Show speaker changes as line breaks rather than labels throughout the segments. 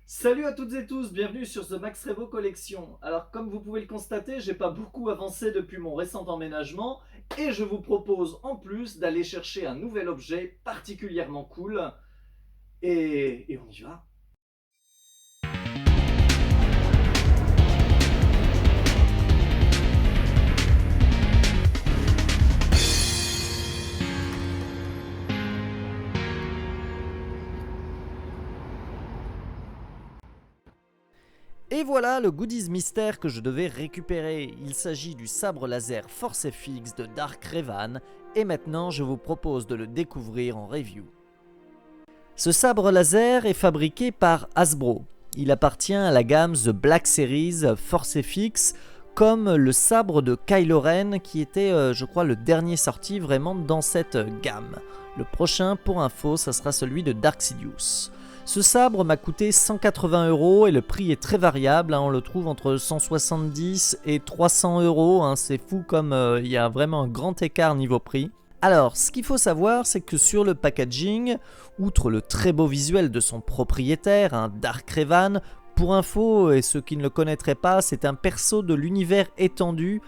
Salut à toutes et tous, bienvenue sur The Max Revo Collection. Alors comme vous pouvez le constater, j'ai pas beaucoup avancé depuis mon récent emménagement et je vous propose en plus d'aller chercher un nouvel objet particulièrement cool et on y va. Et voilà le goodies mystère que je devais récupérer. Il s'agit du sabre laser Force FX de Dark Revan et maintenant je vous propose de le découvrir en review. Ce sabre laser est fabriqué par Hasbro. Il appartient à la gamme The Black Series Force FX, comme le sabre de Kylo Ren qui était, je crois, le dernier sorti vraiment dans cette gamme. Le prochain, pour info, ça sera celui de Dark Sidious. Ce sabre m'a coûté 180 € et le prix est très variable, on le trouve entre 170 et 300 €, c'est fou comme il y a vraiment un grand écart niveau prix. Alors, ce qu'il faut savoir, c'est que sur le packaging, outre le très beau visuel de son propriétaire, Dark Revan, pour info, et ceux qui ne le connaîtraient pas, c'est un perso de l'univers étendu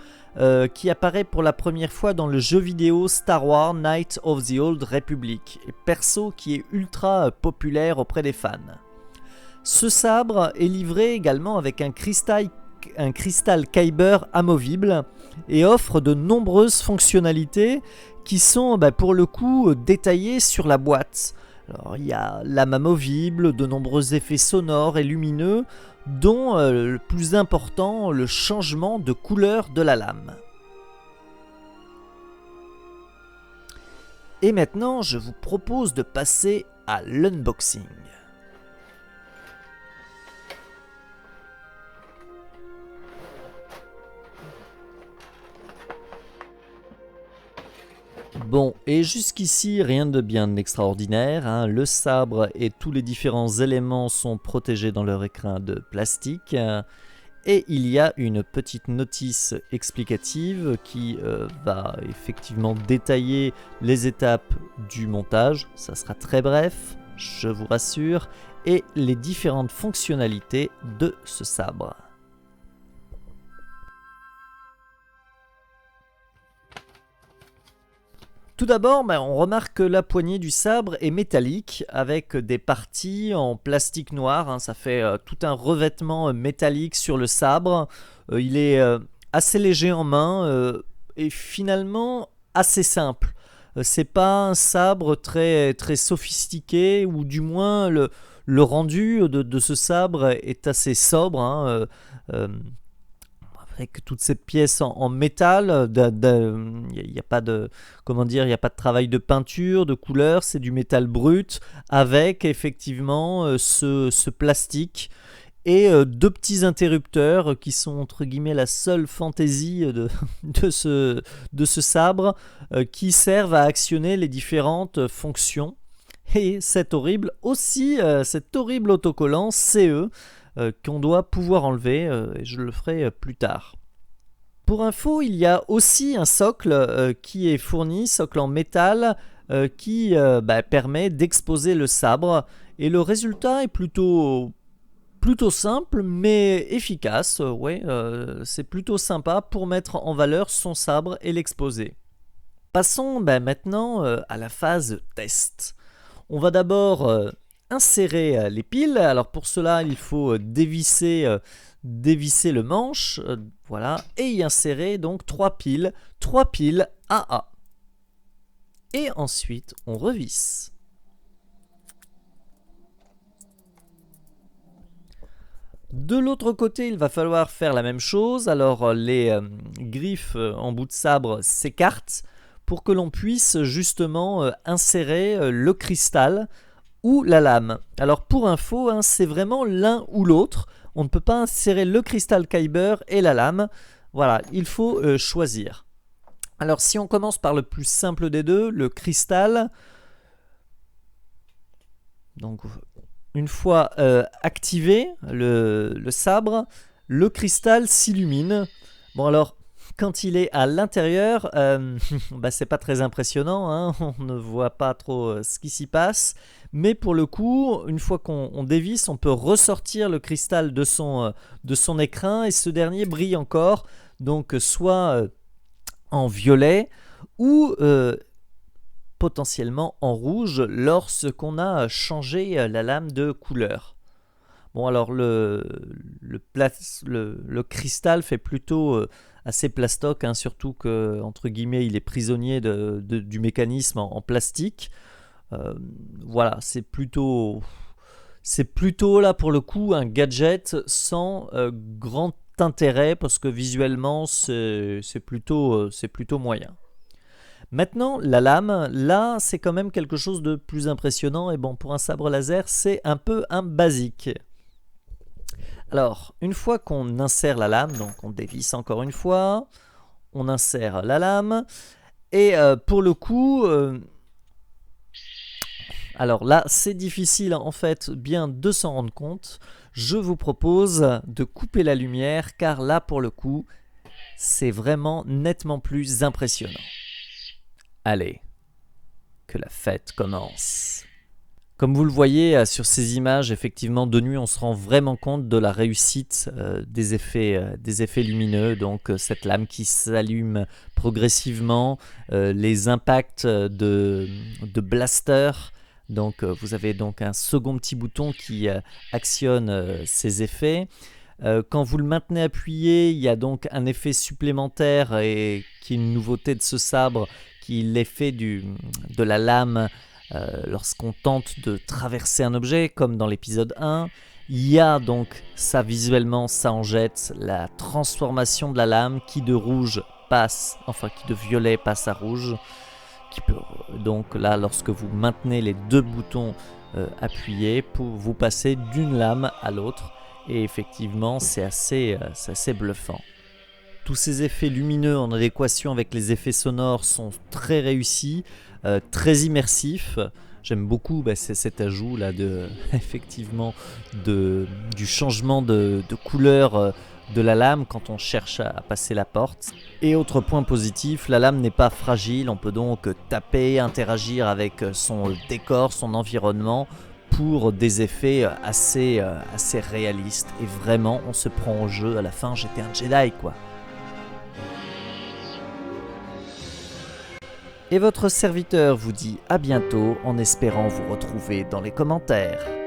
qui apparaît pour la première fois dans le jeu vidéo Star Wars Knights of the Old Republic, et perso qui est ultra populaire auprès des fans. Ce sabre est livré également avec un cristal Kyber amovible et offre de nombreuses fonctionnalités qui sont pour le coup détaillées sur la boîte. Alors, il y a lame amovible, de nombreux effets sonores et lumineux, dont le plus important, le changement de couleur de la lame. Et maintenant, je vous propose de passer à l'unboxing. Bon, et jusqu'ici, rien de bien extraordinaire, le sabre et tous les différents éléments sont protégés dans leur écrin de plastique. Et il y a une petite notice explicative qui va effectivement détailler les étapes du montage. Ça sera très bref, je vous rassure, et les différentes fonctionnalités de ce sabre. Tout d'abord, on remarque que la poignée du sabre est métallique avec des parties en plastique noir. Ça fait tout un revêtement métallique sur le sabre. Il est assez léger en main et finalement assez simple. C'est pas un sabre très, très sophistiqué, ou du moins le rendu de ce sabre est assez sobre. Avec toutes ces pièces en métal, il n'y a pas de, comment dire, il n'y a pas de travail de peinture, de couleur, c'est du métal brut avec effectivement ce plastique et deux petits interrupteurs qui sont entre guillemets la seule fantaisie de ce sabre, qui servent à actionner les différentes fonctions. Et cet horrible autocollant CE qu'on doit pouvoir enlever, et je le ferai plus tard. Pour info, il y a aussi un socle qui est fourni, socle en métal, qui permet d'exposer le sabre, et le résultat est plutôt simple mais efficace. C'est plutôt sympa pour mettre en valeur son sabre et l'exposer. Passons maintenant à la phase test. On va d'abord insérer les piles. Alors pour cela, il faut dévisser le manche, voilà, et y insérer donc 3 piles AA. Et ensuite, on revisse. De l'autre côté, il va falloir faire la même chose. Alors les griffes en bout de sabre s'écartent pour que l'on puisse justement insérer le cristal ou la lame. Alors pour info, c'est vraiment l'un ou l'autre. On ne peut pas insérer le cristal Kyber et la lame. Voilà, il faut choisir. Alors si on commence par le plus simple des deux, le cristal. Donc une fois activé le sabre, le cristal s'illumine. Bon alors, quand il est à l'intérieur, c'est pas très impressionnant, on ne voit pas trop ce qui s'y passe. Mais pour le coup, une fois qu'on dévisse, on peut ressortir le cristal de son écrin et ce dernier brille encore, donc soit en violet ou potentiellement en rouge lorsqu'on a changé la lame de couleur. Bon, alors le cristal fait plutôt assez plastoc, hein, surtout que, entre guillemets, il est prisonnier du mécanisme en plastique. Voilà, c'est plutôt là pour le coup un gadget sans grand intérêt parce que visuellement c'est plutôt moyen. Maintenant, la lame, là, c'est quand même quelque chose de plus impressionnant et bon, pour un sabre laser, c'est un peu un basique. Alors, une fois qu'on insère la lame, donc on dévisse encore une fois, on insère la lame et pour le coup, alors là, c'est difficile en fait bien de s'en rendre compte. Je vous propose de couper la lumière car là, pour le coup, c'est vraiment nettement plus impressionnant. Allez, que la fête commence. Comme vous le voyez sur ces images, effectivement, de nuit, on se rend vraiment compte de la réussite des effets lumineux. Donc, cette lame qui s'allume progressivement, les impacts de blaster. Donc, vous avez donc un second petit bouton qui actionne ces effets. Quand vous le maintenez appuyé, il y a donc un effet supplémentaire et qui est une nouveauté de ce sabre, qui est l'effet de la lame. Lorsqu'on tente de traverser un objet, comme dans l'épisode 1, il y a donc ça visuellement, ça en jette, la transformation de la lame qui de violet passe à rouge, qui peut donc là, lorsque vous maintenez les deux boutons appuyés, vous passez d'une lame à l'autre, et effectivement c'est assez bluffant. Tous ces effets lumineux en adéquation avec les effets sonores sont très réussis, très immersifs. J'aime beaucoup cet ajout là effectivement du changement de couleur de la lame quand on cherche à passer la porte. Et autre point positif, la lame n'est pas fragile, on peut donc taper, interagir avec son décor, son environnement pour des effets assez réalistes. Et vraiment, on se prend au jeu. À la fin, j'étais un Jedi, quoi. Et votre serviteur vous dit à bientôt en espérant vous retrouver dans les commentaires.